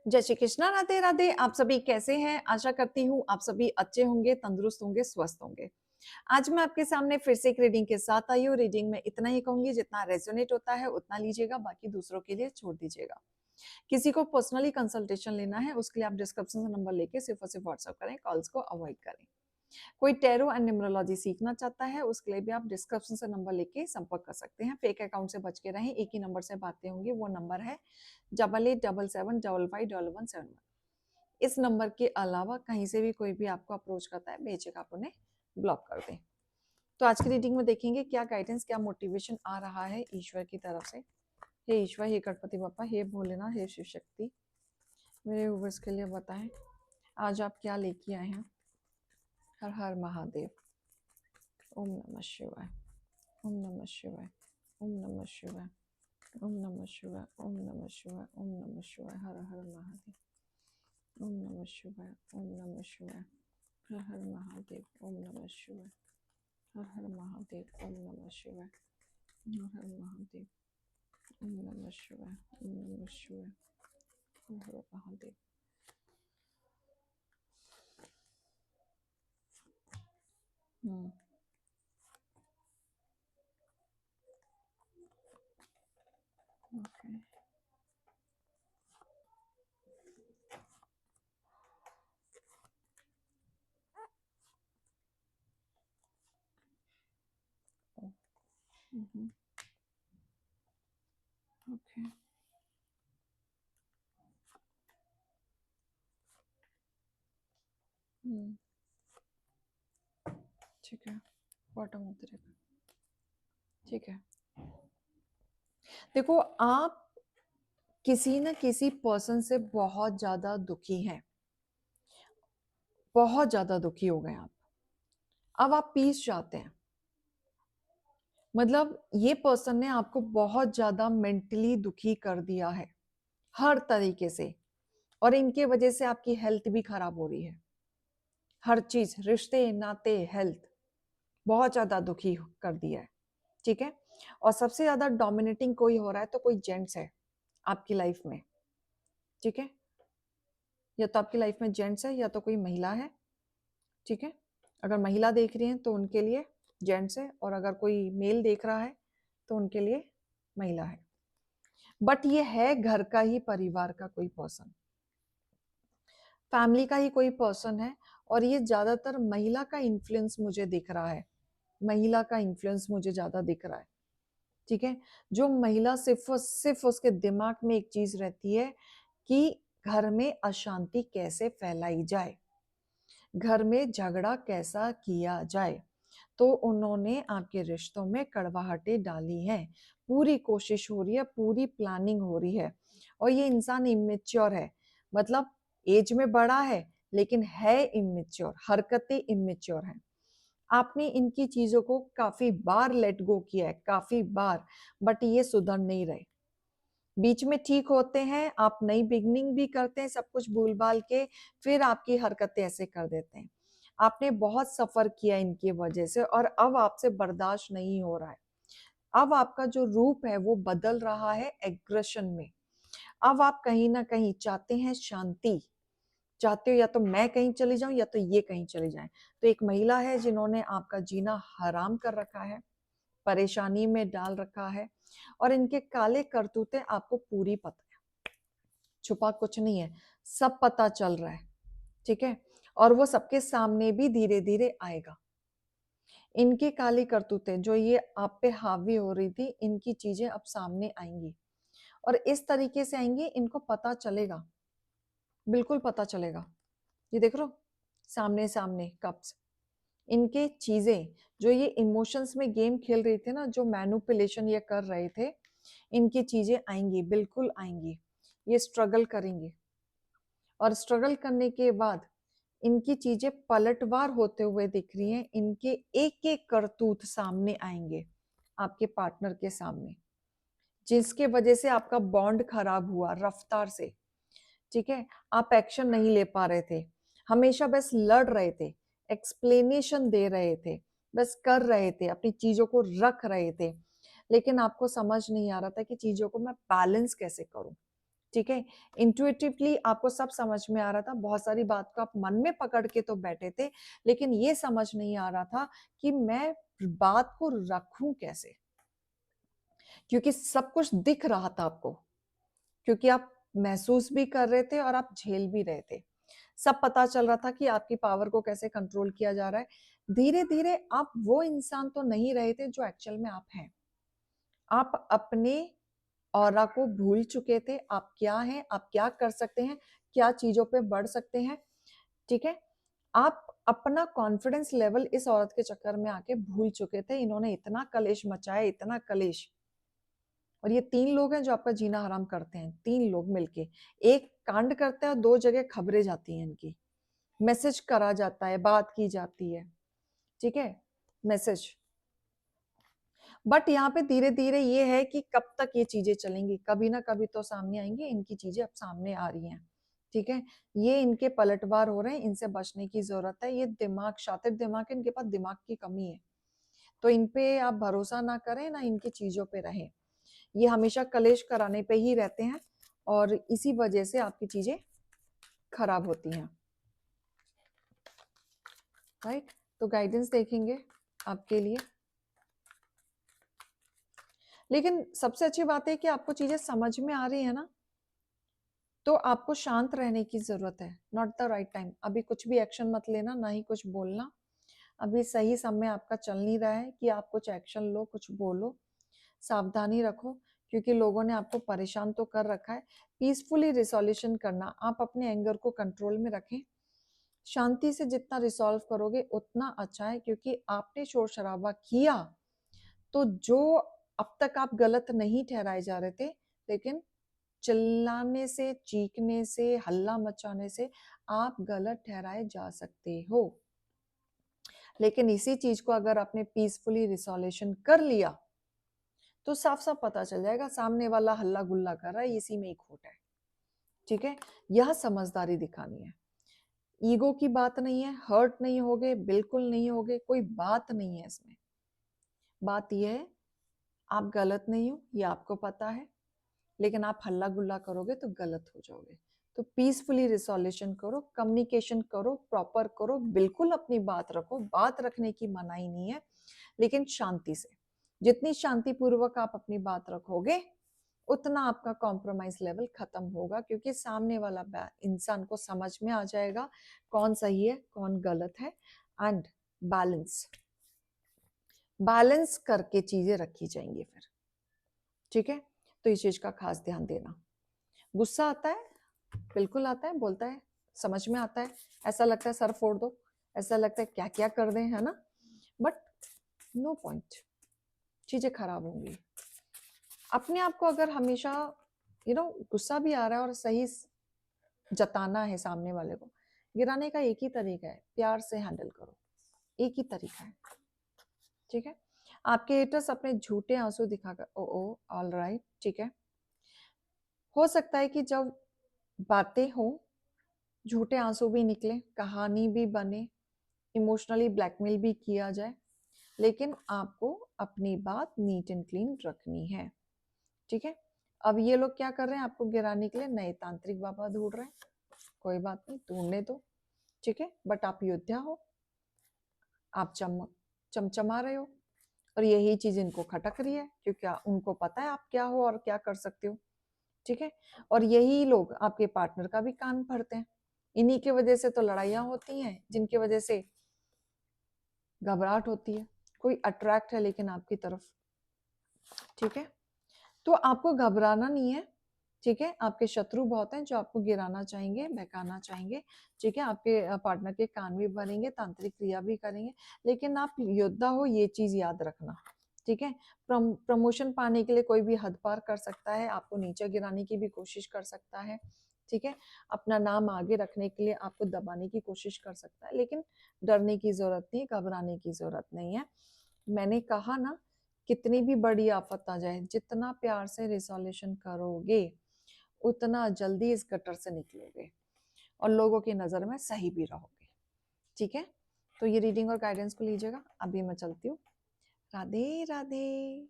जय श्री कृष्णा, राधे राधे। आप सभी कैसे हैं? आशा करती हूँ आप सभी अच्छे होंगे, तंदुरुस्त होंगे, स्वस्थ होंगे। आज मैं आपके सामने फिर से एक रीडिंग के साथ आई हूँ। रीडिंग में इतना ही कहूंगी, जितना रेजोनेट होता है उतना लीजिएगा, बाकी दूसरों के लिए छोड़ दीजिएगा। किसी को पर्सनली कंसल्टेशन लेना है, उसके लिए आप डिस्क्रिप्शन से नंबर लेके सिर्फ और सिर्फ व्हाट्सएप करें, कॉल्स को अवॉइड करें। कोई टैरो एंड न्यूमरोलॉजी सीखना चाहता है, उसके लिए भी आप डिस्क्रिप्शन से नंबर लेके संपर्क कर सकते हैं। फेक अकाउंट से बच के रहें। एक ही नंबर से बातें होंगी, वो नंबर है 8877755171। इस नंबर के अलावा कहीं से भी कोई भी आपको अप्रोच करता है, बेझिझक आप उन्हें ब्लॉक कर दें। तो आज की रीडिंग में देखेंगे क्या गाइडेंस, क्या मोटिवेशन आ रहा है ईश्वर की तरफ से। हे ईश्वर, हे गणपति बप्पा, हे भोलेनाथ, हे शिव शक्ति, मेरे व्यूअर्स के लिए बताएं आज आप क्या लेके आए हैं। हर हर महादेव। ओम नमः शिवाय, ओम नमः शिवाय, ओम नमः शिवाय, ओम नमः शिवाय, ओम नमः शिवाय, ओम नमः शिवाय। हर हर महादेव। ओम नमः शिवाय, ओम नमः शिवाय, हर हर महादेव। ओम नमः शिवाय, हर हर महादेव। ओम नमः शिवाय, हर हर महादेव। ओम नमः शिवाय, ओम नमः शिवाय, हर हर महादेव। ओके। ओके। ठीक है, बॉटम ऑफ द डेक। ठीक है, देखो आप किसी न किसी पर्सन से बहुत ज्यादा दुखी हैं, बहुत ज्यादा दुखी हो गए आप। अब आप पीस चाहते हैं, मतलब ये पर्सन ने आपको बहुत ज्यादा मेंटली दुखी कर दिया है हर तरीके से, और इनके वजह से आपकी हेल्थ भी खराब हो रही है। हर चीज, रिश्ते नाते हेल्थ, बहुत ज्यादा दुखी कर दिया है। ठीक है, और सबसे ज्यादा डोमिनेटिंग कोई हो रहा है तो कोई जेंट्स है आपकी लाइफ में। ठीक है, या तो आपकी लाइफ में जेंट्स है या तो कोई महिला है। ठीक है, अगर महिला देख रही हैं तो उनके लिए जेंट्स है, और अगर कोई मेल देख रहा है तो उनके लिए महिला है। बट ये है घर का ही, परिवार का कोई पर्सन, फैमिली का ही कोई पर्सन है, और ये ज्यादातर महिला का इन्फ्लुएंस मुझे दिख रहा है। महिला का इन्फ्लुएंस मुझे ज्यादा दिख रहा है। ठीक है, जो महिला सिर्फ और सिर्फ उसके दिमाग में एक चीज रहती है कि घर में अशांति कैसे फैलाई जाए, घर में झगड़ा कैसा किया जाए। तो उन्होंने आपके रिश्तों में कड़वाहटें डाली हैं। पूरी कोशिश हो रही है, पूरी प्लानिंग हो रही है, और ये इंसान इमेच्योर है। मतलब एज में बड़ा है लेकिन है इमेच्योर, हरकतें इमेच्योर हैं। आपने इनकी चीजों को काफी बार लेट गो किया है, काफी बार, बट ये सुधर नहीं रहे। बीच में ठीक होते हैं, आप नई बिगनिंग भी करते हैं, सब कुछ भूल भाल के फिर आपकी हरकतें ऐसे कर देते हैं। आपने बहुत सफर किया इनकी वजह से, और अब आपसे बर्दाश्त नहीं हो रहा है। अब आपका जो रूप है वो बदल रहा है एग्रेशन में। अब आप कहीं ना कहीं चाहते हैं शांति, चाहते हो या तो मैं कहीं चली जाऊं या तो ये कहीं चली जाए। तो एक महिला है जिन्होंने आपका जीना हराम कर रखा है, परेशानी में डाल रखा है, और इनके काले करतूते आपको पूरी पता है। छुपा कुछ नहीं है, सब पता चल रहा है। ठीक है, और वो सबके सामने भी धीरे धीरे आएगा। इनके काली करतूते जो ये आप पे हावी हो रही थी, इनकी चीजें अब सामने आएंगी, और इस तरीके से आएंगी, इनको पता चलेगा, बिल्कुल पता चलेगा। ये देख लो, सामने सामने कप्स, इनके चीजें जो ये इमोशंस में गेम खेल रही थे ना, जो मैनिपुलेशन ये कर रहे थे, इनकी चीजें आएंगी, बिल्कुल आएंगी। ये स्ट्रगल करेंगे, और स्ट्रगल करने के बाद इनकी चीजें पलटवार होते हुए दिख रही हैं। इनके एक एक करतूत सामने आएंगे आपके पार्टनर के सामने, जिसके वजह से आपका बॉन्ड खराब हुआ रफ्तार से। ठीक है, आप एक्शन नहीं ले पा रहे थे, हमेशा बस लड़ रहे थे, एक्सप्लेनेशन दे रहे थे, बस कर रहे थे, अपनी चीजों को रख रहे थे, लेकिन आपको समझ नहीं आ रहा था कि चीजों को मैं बैलेंस कैसे करूं। ठीक है। इंट्यूटिवली आपको सब समझ में आ रहा था, बहुत सारी बात को आप मन में पकड़ के तो बैठे थे, लेकिन ये समझ नहीं आ रहा था कि मैं बात को रखूं कैसे, क्योंकि सब कुछ दिख रहा था आपको, क्योंकि आप महसूस भी कर रहे थे और आप झेल भी रहे थे। सब पता चल रहा था कि आपकी पावर को कैसे कंट्रोल किया जा रहा है। धीरे धीरे आप वो इंसान तो नहीं रहे थे जो एक्चुअल में आप हैं। आप अपने ऑरा को भूल चुके थे, आप क्या हैं, आप क्या कर सकते हैं, क्या चीजों पे बढ़ सकते हैं। ठीक है। आप अपना कॉन्फिडेंस लेवल इस औरत के चक्कर में आके भूल चुके थे। इन्होंने इतना कलेश मचाया, इतना कलेश। और ये 3 लोग हैं जो आपका जीना हराम करते हैं, 3 लोग मिलके एक कांड करते हैं और 2 जगह खबरें जाती हैं इनकी, मैसेज करा जाता है, बात की जाती है। ठीक है, मैसेज। बट यहाँ पे धीरे धीरे ये है कि कब तक ये चीजें चलेंगी, कभी ना कभी तो सामने आएंगी। इनकी चीजें अब सामने आ रही हैं। ठीक है, ये इनके पलटवार हो रहे हैं, इनसे बचने की जरूरत है। ये दिमाग, शातिर दिमाग है, इनके पास दिमाग की कमी है, तो इन पे आप भरोसा ना करें, ना इनकी चीजों पे रहें। ये हमेशा कलेश कराने पे ही रहते हैं और इसी वजह से आपकी चीजें खराब होती हैं। राइट, तो गाइडेंस देखेंगे आपके लिए। लेकिन सबसे अच्छी बात है कि आपको चीजें समझ में आ रही है ना, तो आपको शांत रहने की जरूरत है। Not the right time. अभी कुछ भी एक्शन मत लेना, ना ही कुछ बोलना। अभी सही समय आपका चल नहीं रहा है कि आप कुछ एक्शन लो, कुछ बोलो। सावधानी रखो, क्योंकि लोगों ने आपको परेशान तो कर रखा है। पीसफुली रिसोल्यूशन करना, आप अपने एंगर को कंट्रोल में रखें। शांति से जितना रिसॉल्व करोगे उतना अच्छा है, क्योंकि आपने शोर शराबा किया तो जो अब तक आप गलत नहीं ठहराए जा रहे थे, लेकिन चिल्लाने से, चीखने से, हल्ला मचाने से आप गलत ठहराए जा सकते हो। लेकिन इसी चीज को अगर आपने पीसफुली रिसोल्यूशन कर लिया तो साफ साफ पता चल जाएगा सामने वाला हल्ला गुल्ला कर रहा है, इसी में ही खोट है। ठीक है, यह समझदारी दिखानी है। ईगो की बात नहीं है, हर्ट नहीं होगे, बिल्कुल नहीं होगे, कोई बात नहीं है इसमें। बात यह है, आप गलत नहीं हो, ये आपको पता है, लेकिन आप हल्ला गुल्ला करोगे तो गलत हो जाओगे। तो पीसफुली रिसोल्यूशन करो, कम्युनिकेशन करो, प्रॉपर करो, बिल्कुल अपनी बात रखो। बात रखने की मनाही नहीं है, लेकिन शांति से। जितनी शांति पूर्वक आप अपनी बात रखोगे उतना आपका कॉम्प्रोमाइज लेवल खत्म होगा, क्योंकि सामने वाला इंसान को समझ में आ जाएगा कौन सही है, कौन गलत है। एंड बैलेंस, बैलेंस करके चीजें रखी जाएंगी फिर। ठीक है, तो इस चीज का खास ध्यान देना। गुस्सा आता है, बिल्कुल आता है, बोलता है, समझ में आता है, ऐसा लगता है सर फोड़ दो, ऐसा लगता है क्या क्या कर दें, है ना। बट नो पॉइंट, चीजें खराब होंगी। अपने आप को अगर हमेशा गुस्सा भी आ रहा है और सही जताना है सामने वाले को, गिराने का एक ही तरीका है, प्यार से हैंडल करो, एक ही तरीका है। ठीक है, आपके हेटर्स अपने झूठे आंसू दिखाकर ओ ऑल राइट, ठीक है, हो सकता है कि जब बातें हो झूठे आंसू भी निकले, कहानी भी बने, इमोशनली ब्लैकमेल भी किया जाए, लेकिन आपको अपनी बात नीट एंड क्लीन रखनी है। ठीक है, अब ये लोग क्या कर रहे हैं, आपको गिराने के लिए नए तांत्रिक बाबा ढूंढ रहे हैं। कोई बात नहीं, ढूंढने दो। ठीक है, बट आप योद्धा हो, आप चमचमा रहे हो, और यही चीज इनको खटक रही है, क्योंकि उनको पता है आप क्या हो और क्या कर सकते हो। ठीक है, और यही लोग आपके पार्टनर का भी कान भरते हैं। इन्हीं की वजह से तो लड़ाइयां होती हैं, जिनकी वजह से घबराहट होती है। कोई अट्रैक्ट है लेकिन आपकी तरफ। ठीक है, तो आपको घबराना नहीं है। ठीक है, आपके शत्रु बहुत हैं जो आपको गिराना चाहेंगे, बहकाना चाहेंगे। ठीक है, आपके पार्टनर के कान भी भरेंगे, तांत्रिक क्रिया भी करेंगे, लेकिन आप योद्धा हो, ये चीज याद रखना। ठीक है, प्रमोशन पाने के लिए कोई भी हद पार कर सकता है, आपको नीचे गिराने की भी कोशिश कर सकता है। ठीक है, अपना नाम आगे रखने के लिए आपको दबाने की कोशिश कर सकता है, लेकिन डरने की जरूरत नहीं, घबराने की जरूरत नहीं है। मैंने कहा ना, कितनी भी बड़ी आफत आ जाए, जितना प्यार से रिसोल्यूशन करोगे उतना जल्दी इस गटर से निकलोगे और लोगों की नजर में सही भी रहोगे। ठीक है, तो ये रीडिंग और गाइडेंस को लीजिएगा। अभी मैं चलती हूँ। राधे राधे।